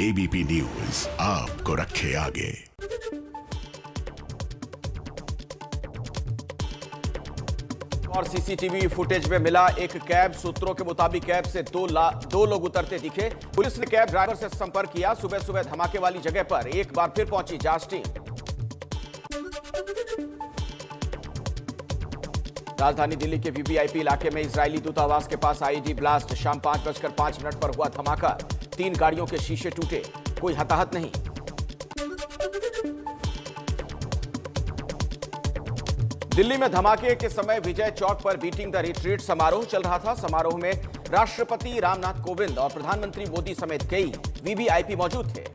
ABP news आपको रखे आगे। और सीसीटीवी फुटेज में मिला एक कैब। सूत्रों के मुताबिक कैब से दो लोग उतरते दिखे। पुलिस ने कैब ड्राइवर से संपर्क किया। सुबह सुबह धमाके वाली जगह पर एक बार फिर पहुंची जांच टीम। राजधानी दिल्ली के वीवीआईपी इलाके में इजरायली दूतावास के पास आईईडी ब्लास्ट। शाम 5:05 पर हुआ धमाका। 3 गाड़ियों के शीशे टूटे, कोई हताहत नहीं। दिल्ली में धमाके के समय विजय चौक पर बीटिंग द रिट्रीट समारोह चल रहा था। समारोह में राष्ट्रपति रामनाथ कोविंद और प्रधानमंत्री मोदी समेत कई वीवीआईपी मौजूद थे।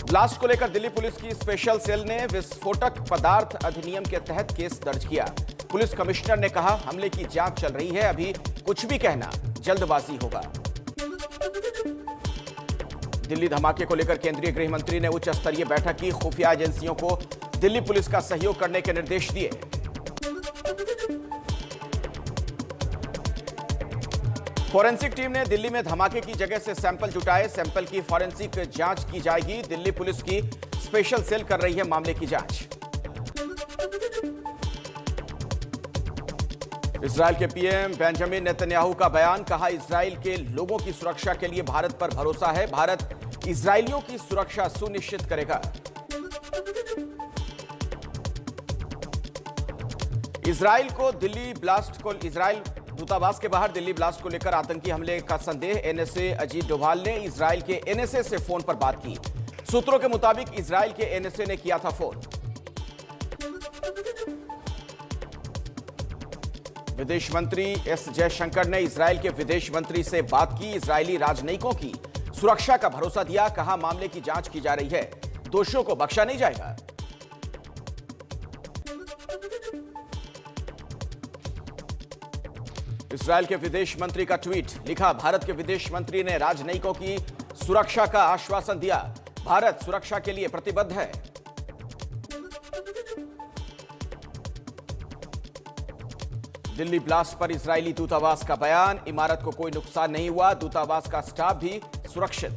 ब्लास्ट को लेकर दिल्ली पुलिस की स्पेशल सेल ने विस्फोटक पदार्थ अधिनियम के तहत केस दर्ज किया। पुलिस कमिश्नर ने कहा, हमले की जांच चल रही है, अभी कुछ भी कहना जल्दबाजी होगा। दिल्ली धमाके को लेकर केंद्रीय गृह मंत्री ने उच्च स्तरीय बैठक की। खुफिया एजेंसियों को दिल्ली पुलिस का सहयोग करने के निर्देश दिए। फॉरेंसिक टीम ने दिल्ली में धमाके की जगह से सैंपल जुटाए। सैंपल की फॉरेंसिक जांच की जाएगी। दिल्ली पुलिस की स्पेशल सेल कर रही है मामले की जांच। इजरायल के पीएम बेंजामिन नेतन्याहू का बयान। कहा, इजरायल के लोगों की सुरक्षा के लिए भारत पर भरोसा है। भारत इजरायलियों की सुरक्षा सुनिश्चित करेगा। इजरायल दूतावास के बाहर दिल्ली ब्लास्ट को लेकर आतंकी हमले का संदेह। एनएसए अजीत डोभाल ने इजरायल के एनएसए से फोन पर बात की। सूत्रों के मुताबिक इजरायल के एनएसए ने किया था फोन। विदेश मंत्री एस जयशंकर ने इजरायल के विदेश मंत्री से बात की। इजरायली राजनयिकों की सुरक्षा का भरोसा दिया। कहा, मामले की जांच की जा रही है, दोषियों को बख्शा नहीं जाएगा। इजरायल के विदेश मंत्री का ट्वीट। लिखा, भारत के विदेश मंत्री ने राजनयिकों की सुरक्षा का आश्वासन दिया। भारत सुरक्षा के लिए प्रतिबद्ध है। दिल्ली ब्लास्ट पर इजरायली दूतावास का बयान। इमारत को कोई नुकसान नहीं हुआ। दूतावास का स्टाफ भी सुरक्षित।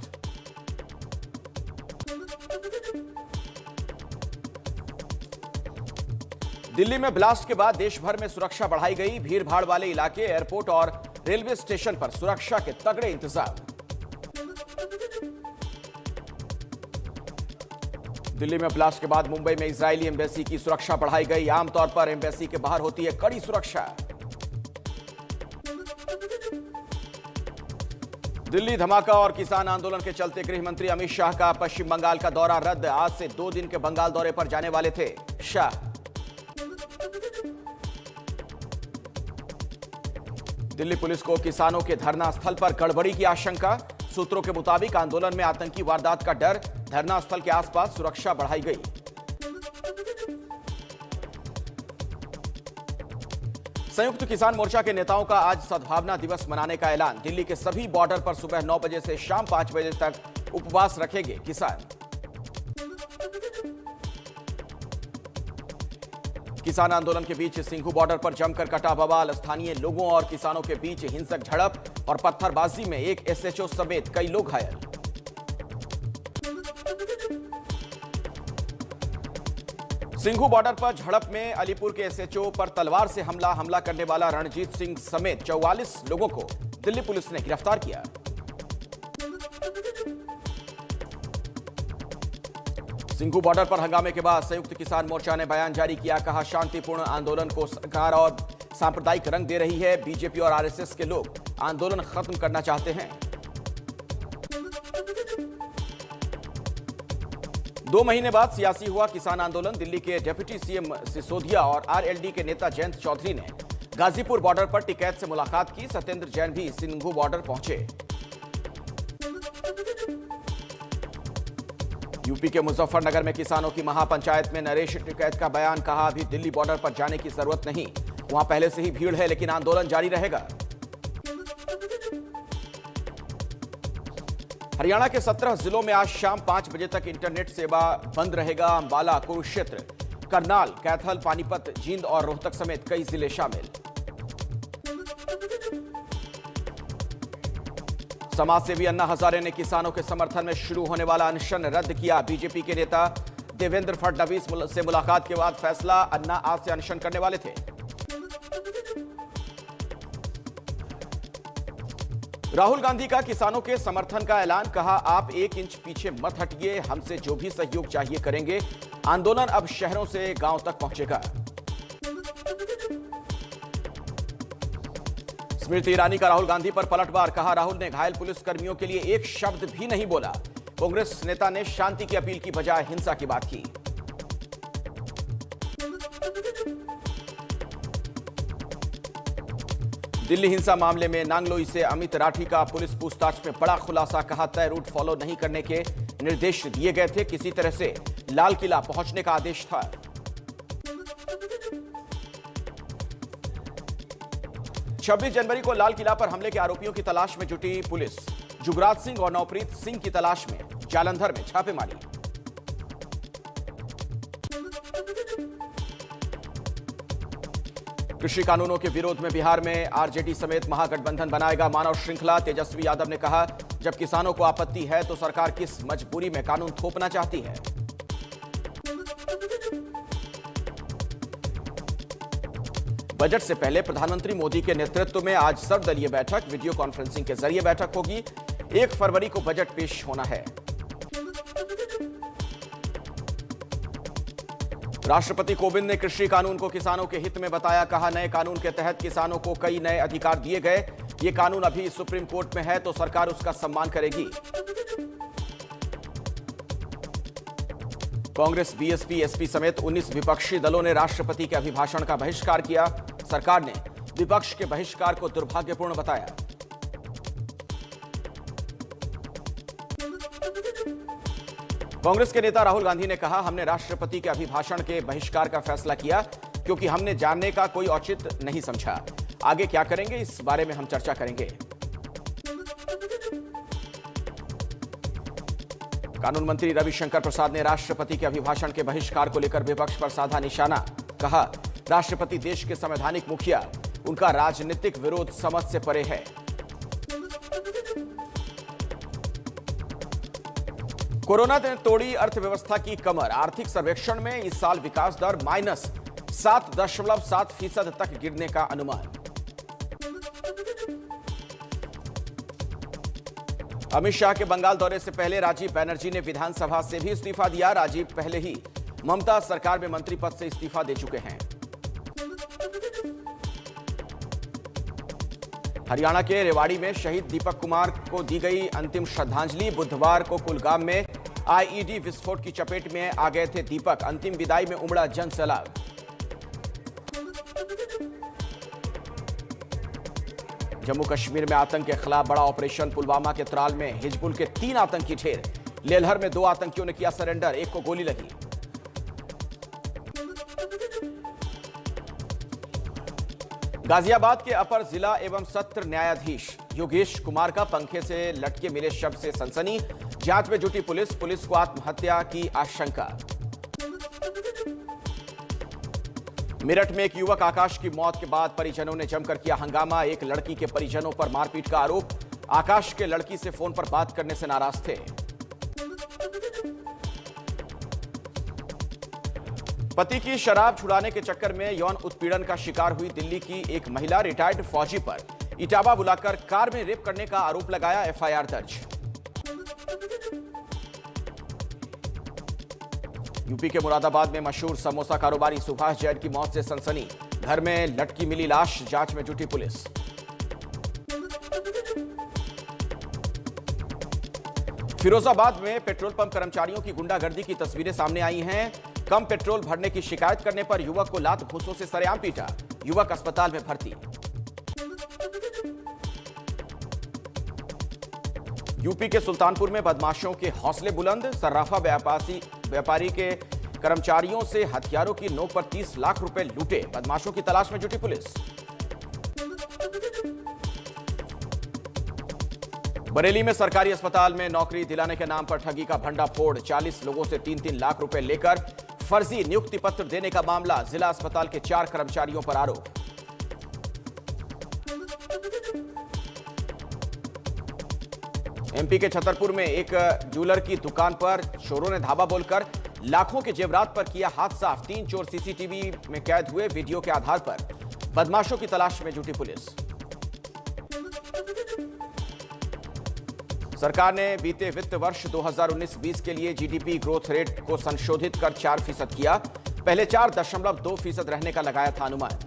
दिल्ली में ब्लास्ट के बाद देश भर में सुरक्षा बढ़ाई गई। भीड़ भाड़ वाले इलाके, एयरपोर्ट और रेलवे स्टेशन पर सुरक्षा के तगड़े इंतजाम। दिल्ली में ब्लास्ट के बाद मुंबई में इजरायली एम्बेसी की सुरक्षा बढ़ाई गई। आमतौर पर एम्बेसी के बाहर होती है कड़ी सुरक्षा। दिल्ली धमाका और किसान आंदोलन के चलते गृह मंत्री अमित शाह का पश्चिम बंगाल का दौरा रद्द। आज से 2 दिन के बंगाल दौरे पर जाने वाले थे शाह। दिल्ली पुलिस को किसानों के धरना स्थल पर गड़बड़ी की आशंका। सूत्रों के मुताबिक आंदोलन में आतंकी वारदात का डर। धरना स्थल के आसपास सुरक्षा बढ़ाई गई। संयुक्त किसान मोर्चा के नेताओं का आज सद्भावना दिवस मनाने का ऐलान। दिल्ली के सभी बॉर्डर पर सुबह 9 बजे से शाम 5 बजे तक उपवास रखेंगे किसान। किसान आंदोलन के बीच सिंघू बॉर्डर पर जमकर कटा बवाल। स्थानीय लोगों और किसानों के बीच हिंसक झड़प और पत्थरबाजी में एक एसएचओ समेत कई लोग घायल। सिंघू बॉर्डर पर झड़प में अलीपुर के एसएचओ पर तलवार से हमला करने वाला रणजीत सिंह समेत 44 लोगों को दिल्ली पुलिस ने गिरफ्तार किया। सिंघू बॉर्डर पर हंगामे के बाद संयुक्त किसान मोर्चा ने बयान जारी किया। कहा, शांतिपूर्ण आंदोलन को सरकार और सांप्रदायिक रंग दे रही है। बीजेपी और आरएसएस के लोग आंदोलन खत्म करना चाहते हैं। 2 महीने बाद सियासी हुआ किसान आंदोलन। दिल्ली के डिप्टी सीएम सिसोदिया और आरएलडी के नेता जयंत चौधरी ने गाजीपुर बॉर्डर पर टिकैत से मुलाकात की। सत्येंद्र जैन भी सिंघू बॉर्डर पहुंचे। यूपी के मुजफ्फरनगर में किसानों की महापंचायत में नरेश टिकैत का बयान। कहा, अभी दिल्ली बॉर्डर पर जाने की जरूरत नहीं, वहां पहले से ही भीड़ है, लेकिन आंदोलन जारी रहेगा। हरियाणा के 17 जिलों में आज शाम 5 बजे तक इंटरनेट सेवा बंद रहेगा। अंबाला, कुरुक्षेत्र, करनाल, कैथल, पानीपत, जींद और रोहतक समेत कई जिले शामिल। समाज सेवी अन्ना हजारे ने किसानों के समर्थन में शुरू होने वाला अनशन रद्द किया। बीजेपी के नेता देवेंद्र फडणवीस से मुलाकात के बाद फैसला, अन्ना आज से अनशन करने वाले थे। राहुल गांधी का किसानों के समर्थन का ऐलान, कहा आप 1 इंच पीछे मत हटिए, हमसे जो भी सहयोग चाहिए करेंगे। आंदोलन अब शहरों से गांव तक पहुंचेगा। स्मृति ईरानी का राहुल गांधी पर पलटवार, कहा राहुल ने घायल पुलिसकर्मियों के लिए एक शब्द भी नहीं बोला। कांग्रेस नेता ने शांति की अपील की बजाय हिंसा की बात की। दिल्ली हिंसा मामले में नांगलोई से अमित राठी का पुलिस पूछताछ में बड़ा खुलासा, कहा तय रूट फॉलो नहीं करने के निर्देश दिए गए थे, किसी तरह से लाल किला पहुंचने का आदेश था। छब्बीस जनवरी को लाल किला पर हमले के आरोपियों की तलाश में जुटी पुलिस, जुगराज सिंह और नवप्रीत सिंह की तलाश में जालंधर में छापेमारी। कृषि कानूनों के विरोध में बिहार में आरजेडी समेत महागठबंधन बनाएगा मानव श्रृंखला। तेजस्वी यादव ने कहा जब किसानों को आपत्ति है तो सरकार किस मजबूरी में कानून थोपना चाहती है। बजट से पहले प्रधानमंत्री मोदी के नेतृत्व में आज सर्वदलीय बैठक, वीडियो कॉन्फ्रेंसिंग के जरिए बैठक होगी। 1 फरवरी को बजट पेश होना है। राष्ट्रपति कोविंद ने कृषि कानून को किसानों के हित में बताया, कहा नए कानून के तहत किसानों को कई नए अधिकार दिए गए। ये कानून अभी सुप्रीम कोर्ट में है तो सरकार उसका सम्मान करेगी। कांग्रेस, बीएसपी, एसपी समेत 19 विपक्षी दलों ने राष्ट्रपति के अभिभाषण का बहिष्कार किया। सरकार ने विपक्ष के बहिष्कार को दुर्भाग्यपूर्ण बताया। कांग्रेस के नेता राहुल गांधी ने कहा हमने राष्ट्रपति के अभिभाषण के बहिष्कार का फैसला किया क्योंकि हमने जानने का कोई औचित्य नहीं समझा। आगे क्या करेंगे इस बारे में हम चर्चा करेंगे। कानून मंत्री रविशंकर प्रसाद ने राष्ट्रपति के अभिभाषण के बहिष्कार को लेकर विपक्ष पर साधा निशाना, कहा राष्ट्रपति देश के संवैधानिक मुखिया, उनका राजनीतिक विरोध समझ से परे है। कोरोना ने तोड़ी अर्थव्यवस्था की कमर, आर्थिक सर्वेक्षण में इस साल विकास दर -7.7% तक गिरने का अनुमान। अमित शाह के बंगाल दौरे से पहले राजीव बनर्जी ने विधानसभा से भी इस्तीफा दिया। राजीव पहले ही ममता सरकार में मंत्री पद से इस्तीफा दे चुके हैं। हरियाणा के रेवाड़ी में शहीद दीपक कुमार को दी गई अंतिम श्रद्धांजलि। बुधवार को कुलगाम में आईईडी विस्फोट की चपेट में आ गए थे दीपक, अंतिम विदाई में उमड़ा जनसैलाब। जम्मू कश्मीर में आतंक के खिलाफ बड़ा ऑपरेशन, पुलवामा के त्राल में हिजबुल के 3 आतंकी ढेर। लेलहर में 2 आतंकियों ने किया सरेंडर, एक को गोली लगी। गाजियाबाद के अपर जिला एवं सत्र न्यायाधीश योगेश कुमार का पंखे से लटके मिले शव से सनसनी, जांच में जुटी पुलिस को आत्महत्या की आशंका। मेरठ में एक युवक आकाश की मौत के बाद परिजनों ने जमकर किया हंगामा, एक लड़की के परिजनों पर मारपीट का आरोप। आकाश के लड़की से फोन पर बात करने से नाराज थे। पति की शराब छुड़ाने के चक्कर में यौन उत्पीड़न का शिकार हुई दिल्ली की एक महिला, रिटायर्ड फौजी पर इटावा बुलाकर कार में रेप करने का आरोप लगाया, एफआईआर दर्ज। यूपी के मुरादाबाद में मशहूर समोसा कारोबारी सुभाष जैन की मौत से सनसनी, घर में लटकी मिली लाश, जांच में जुटी पुलिस। फिरोजाबाद में पेट्रोल पंप कर्मचारियों की गुंडागर्दी की तस्वीरें सामने आई हैं। कम पेट्रोल भरने की शिकायत करने पर युवक को लात घूंसों से सरेआम पीटा, युवक अस्पताल में भर्ती। यूपी के सुल्तानपुर में बदमाशों के हौसले बुलंद, सर्राफा व्यापारी के कर्मचारियों से हथियारों की नोक पर 30 लाख रुपए लूटे, बदमाशों की तलाश में जुटी पुलिस। बरेली में सरकारी अस्पताल में नौकरी दिलाने के नाम पर ठगी का भंडाफोड़, 40 लोगों से 3-3 लाख रुपए लेकर फर्जी नियुक्ति पत्र देने का मामला, जिला अस्पताल के 4 कर्मचारियों पर आरोप। एमपी के छतरपुर में एक ज्वेलर की दुकान पर चोरों ने धावा बोलकर लाखों के जेवरात पर किया हाथ साफ। 3 चोर सीसीटीवी में कैद हुए। वीडियो के आधार पर बदमाशों की तलाश में जुटी पुलिस। सरकार ने बीते वित्त वर्ष 2019-20 के लिए जीडीपी ग्रोथ रेट को संशोधित कर 4% किया। पहले 4.2% रहने का लगाया था अनुमान।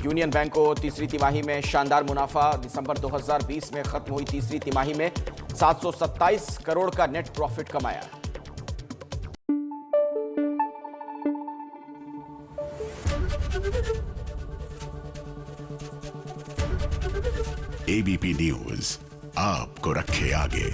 यूनियन बैंक को तीसरी तिमाही में शानदार मुनाफा। दिसंबर 2020 में खत्म हुई तीसरी तिमाही में 727 करोड़ का नेट प्रॉफिट कमाया। एबीपी न्यूज आपको रखे आगे।